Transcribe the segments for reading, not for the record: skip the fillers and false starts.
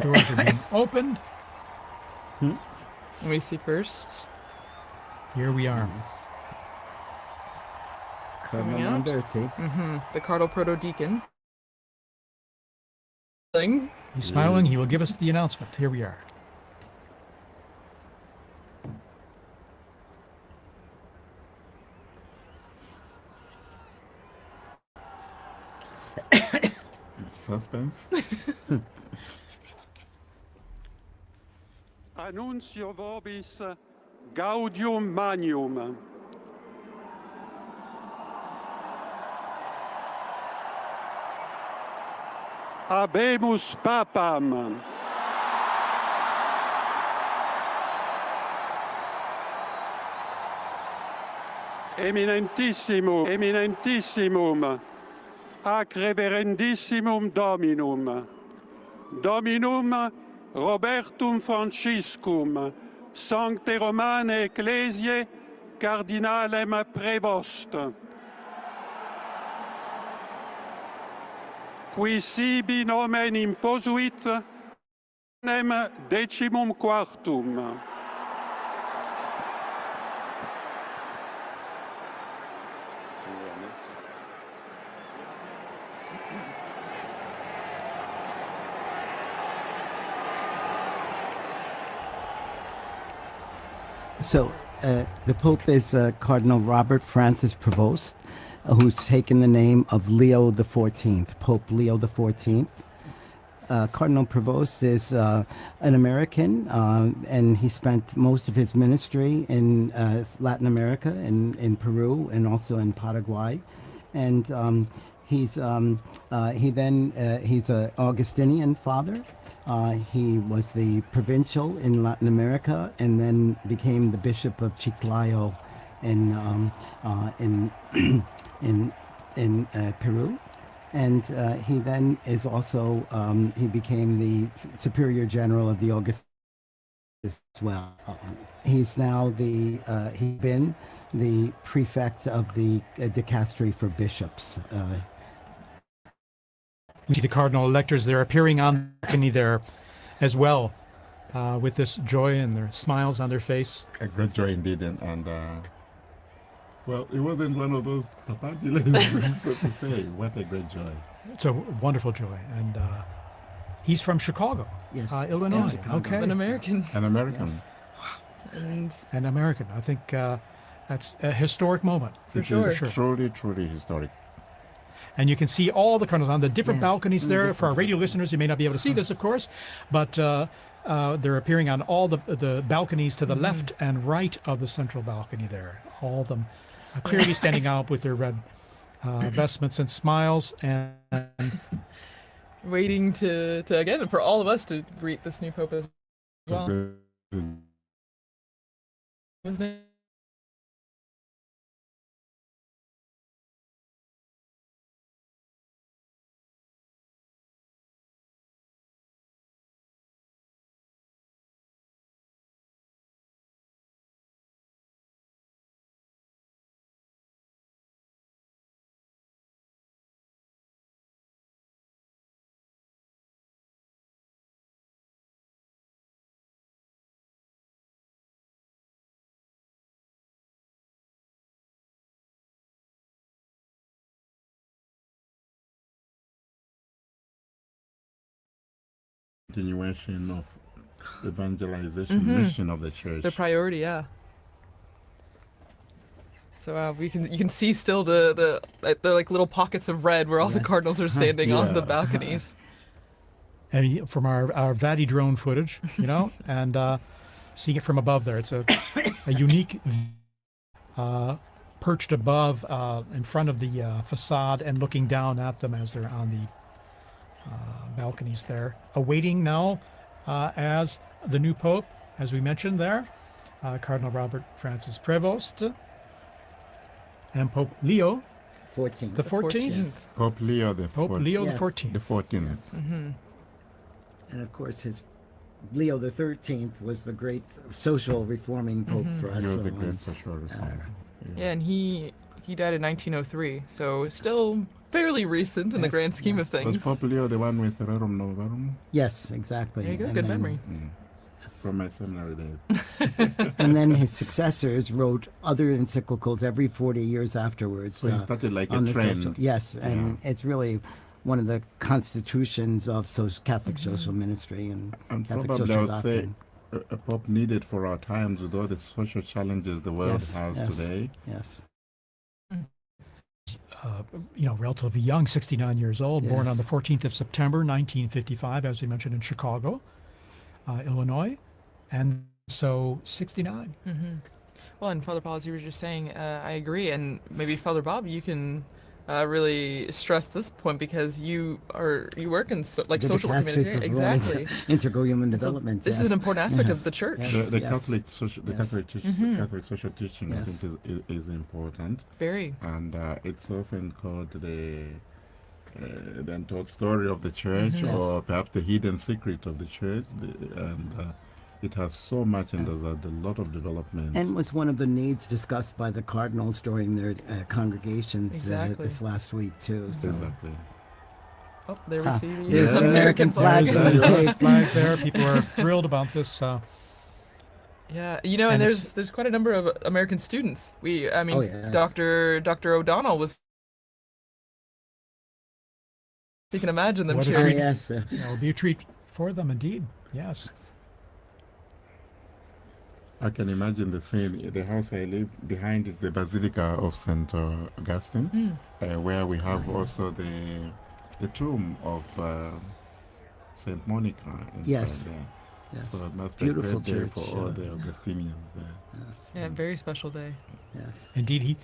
Doors are being opened. Let me see first. Here we are. Yes. Coming Cardinal out. Lamberti. The Cardinal Proto-Deacon. Thing. He's smiling. He will give us the announcement. Here we are. Suspense. Annuncio vobis gaudium magnum. Habemus Papam. Eminentissimum, ac reverendissimum Dominum, Dominum Robertum Franciscum, Sancte Romane Ecclesiae, Cardinalem Prevost, qui sibi nomen imposuit, nem 14. So the Pope is Cardinal Robert Francis Prevost, who's taken the name of Leo XIV, Pope Leo XIV. Cardinal Prevost is an American, and he spent most of his ministry in Latin America, in Peru, and also in Paraguay. And he's an Augustinian father. He was the provincial in Latin America, and then became the Bishop of Chiclayo in Peru. And he then is also he became the Superior General of the August as well. He's now he's been the prefect of the dicastery for bishops. We see the cardinal electors. They're appearing on the balcony there as well, with this joy and their smiles on their face. A great joy indeed, and well, it wasn't one of those papabulas, so to say. What a great joy! It's a wonderful joy, and he's from Chicago, Yes. Illinois. Yeah, Chicago. Okay, An American. An American. Yes. And an American. I think that's a historic moment. It sure. is truly, truly historic. And you can see all the cardinals on the different Yes, balconies on the there. different For our radio listeners, you may not be able to see this, of course, but they're appearing on all the balconies to the left and right of the central balcony there. All of them clearly standing out with their red vestments and smiles. And waiting to again for all of us to greet this new pope as well. His name? Continuation of evangelization mission of the church. The priority, yeah. So you can see still the like little pockets of red where all the Yes. cardinals are standing on the Yeah. balconies. And from our Vati drone footage, and seeing it from above there, it's a unique perched above in front of the facade and looking down at them as they're on the balconies there, awaiting now as the new pope, as we mentioned there, Cardinal Robert Francis Prevost and Pope Leo 14. the 14th. Yes. Pope Leo the Pope Leo the Yes. 14th. the 14th. Yes. And of course, his Leo the 13th was the great social reforming pope for He us. was So, the great social reformer. Yeah, and he He died in 1903, so still fairly recent in the Yes, grand scheme yes. of Was things. Pope Leo the one with Rerum Novarum? Yes, exactly. There you go, And good then- memory. Yes. From my seminary days. And then his successors wrote other encyclicals every 40 years afterwards. So he started like a on the trend. social, yes, and it's really one of the constitutions of Catholic Mm-hmm. social ministry and And Catholic probably I social would say doctrine. a Pope needed for our times with all the social challenges the world Yes, has yes. today. Yes, Relatively young, 69 years old, born on Yes. the 14th of September, 1955, as we mentioned, in Chicago, Illinois. And so 69. Well, and Father Paul, as you were just saying, I agree. And maybe Father Bob, you can really stress this point because you work in Did the social work Catholic humanitarian. for Rome, Exactly. Integral human So development. this yes. is an important aspect Yes, of the church. yes. The Catholic social, the Yes. Catholic, Catholic social teaching, I Yes. think, is important, Very. and it's often called the untold story of the church, Yes. or perhaps the hidden secret of the church, and it has so much, and Yes. there's a lot of development. And was one of the needs discussed by the cardinals during their congregations Exactly. this last week too. So. Exactly. Oh, there we Ah, see the there's the American American flag. flag. There's a flag there. People are thrilled about this. Yeah, and And it's- there's quite a number of American students. I mean, Oh, yes. Dr. O'Donnell was. You can imagine them What a Oh, cheering. treat. yes. It'll be a treat for them, indeed. Yes. I can imagine the scene. The house I live behind is the Basilica of St. Augustine, where we have also the tomb of St. Monica inside Yes. there. Yes. So it must be a Beautiful great day church, for all the yeah. Augustinians there. Yes. Yeah, very special day. Yes. Indeed, he,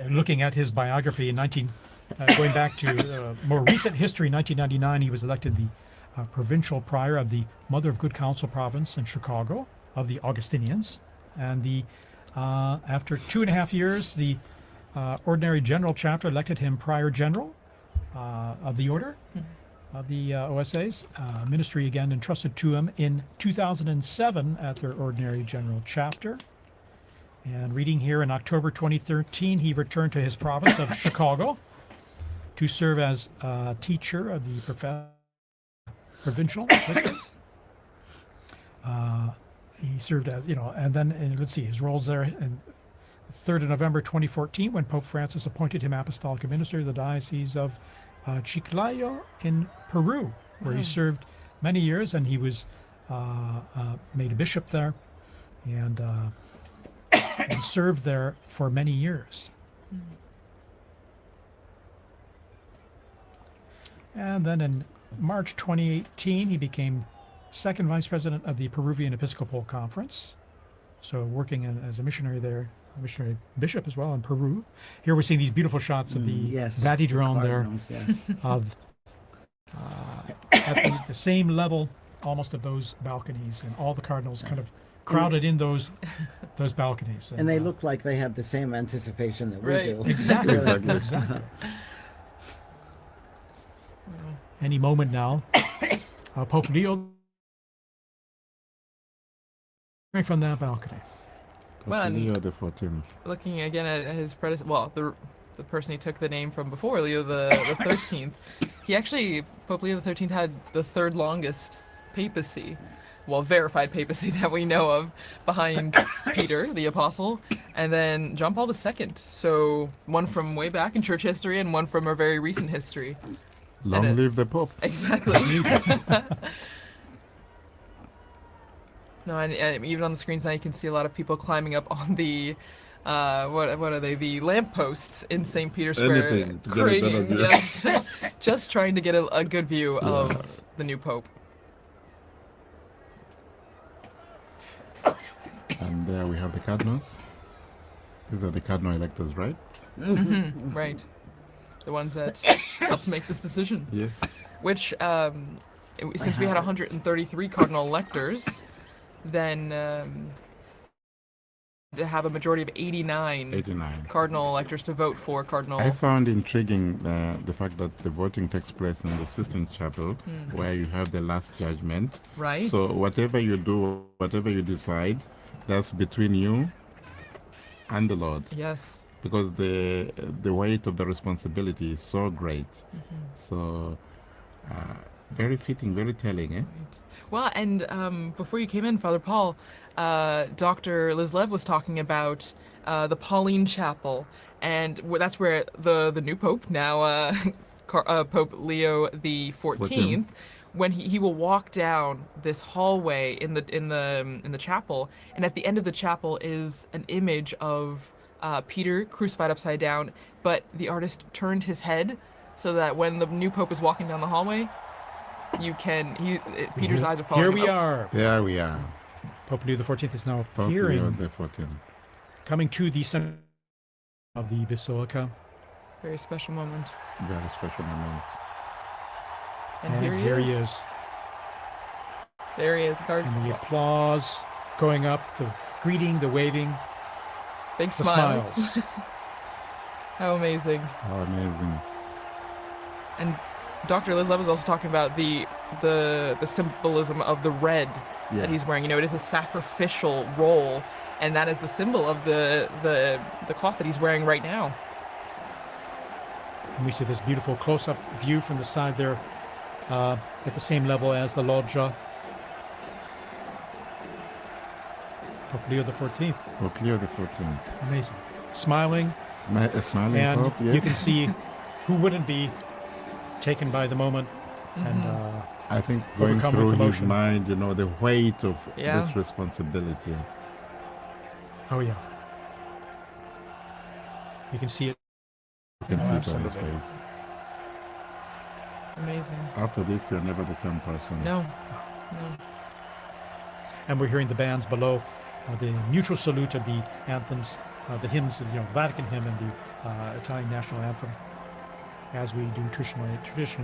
looking at his biography in going back to more recent history, 1999, he was elected the provincial prior of the Mother of Good Counsel province in Chicago of the Augustinians. And after 2.5 years, the ordinary general chapter elected him prior general of the order of the OSAs. Ministry again entrusted to him in 2007 at their ordinary general chapter. And reading here, in October 2013, he returned to his province of Chicago to serve as teacher of the provincial. He served as, and then let's see, his roles there. And 3rd of November 2014, when Pope Francis appointed him apostolic administrator of the Diocese of Chiclayo in Peru, where he served many years, and he was made a bishop there, and served there for many years. And then in March 2018, he became second vice president of the Peruvian Episcopal Conference. So working as a missionary there, a missionary bishop as well in Peru. Here we're seeing these beautiful shots of the Yes. Vaticum there Cardinals, yes. of at the same level almost of those balconies, and all the cardinals kind of crowded in those balconies. And they look like they have the same anticipation that we Right. do. exactly. Exactly. exactly. Any moment now, Pope Leo from that balcony. Well, and- Leo the 14th. Looking again at his predecessor, well, the person he took the name from before, Leo the 13th, he actually, Pope Leo the 13th had the third longest papacy, well, verified papacy that we know of, behind Peter, the apostle, and then John Paul II. So one from way back in church history and one from our very recent history. Long it- live the Pope. Exactly. No, and even on the screens now you can see a lot of people climbing up on the what are they? The lampposts in St. Peter's Square, Anything to get a better view. yes, just trying to get a good view of the new Pope. And there we have the cardinals. These are the cardinal electors, right? Right, the ones that helped make this decision. Yes. Which, since we had 133 cardinal electors, then to have a majority of 89 89. cardinal electors to vote for cardinal. I found intriguing the fact that the voting takes place in the Sistine Chapel, where you have the last judgment. Right. So whatever you do, whatever you decide, that's between you and the Lord. Yes. because the weight of the responsibility is so great. So very fitting, very telling, eh? Well, and before you came in, Father Paul, Dr. Lislev was talking about the Pauline Chapel, and that's where the new Pope now, Pope Leo the 14th, when he will walk down this hallway in the chapel, and at the end of the chapel is an image of Peter crucified upside down, but the artist turned his head so that when the new Pope is walking down the hallway, Peter's eyes are following Here him. we are. There we are. Pope Leo the 14th is now Pope here Leo and the 14th. coming to the center of the basilica. Very special moment. Very special moment. And here he is. There he is. Guard. And the applause going up, the greeting, the waving, Big the smiles. smiles. How amazing. How amazing. And Dr. Lislev was also talking about the symbolism of the red that he's wearing. You know, it is a sacrificial role, and that is the symbol of the cloth that he's wearing right now. And we see this beautiful close-up view from the side there, at the same level as the loggia. Pope Leo the 14th. Pope Leo the 14th. Amazing. Smiling, A smiling and Pope, yes. you can see who wouldn't be taken by the moment. And I think going overcome through with his emotion. mind, you know, the weight of Yeah. this responsibility. oh yeah, you can see it. You can Oh, see it on his absolutely. face. Amazing. After this, you're never the same person. No. And we're hearing the bands below, the mutual salute of the anthems, the hymns, Vatican hymn and the Italian national anthem, as we do traditionally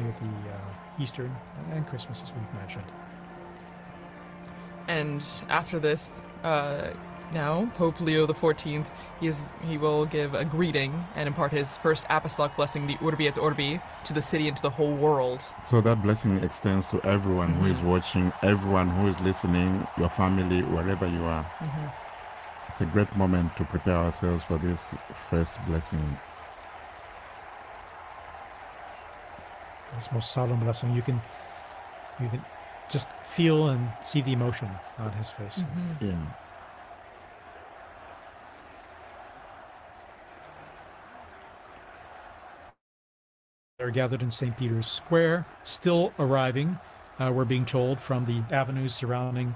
at the Easter and Christmas, as we've mentioned. And after this, now Pope Leo the 14th, he will give a greeting and impart his first apostolic blessing, the Urbi et Orbi, to the city and to the whole world. So that blessing extends to everyone who is watching, everyone who is listening, your family, wherever you are. It's a great moment to prepare ourselves for this first blessing. This most solemn blessing, you can just feel and see the emotion on his face. Yeah. They're gathered in St. Peter's Square, still arriving, we're being told, from the avenues surrounding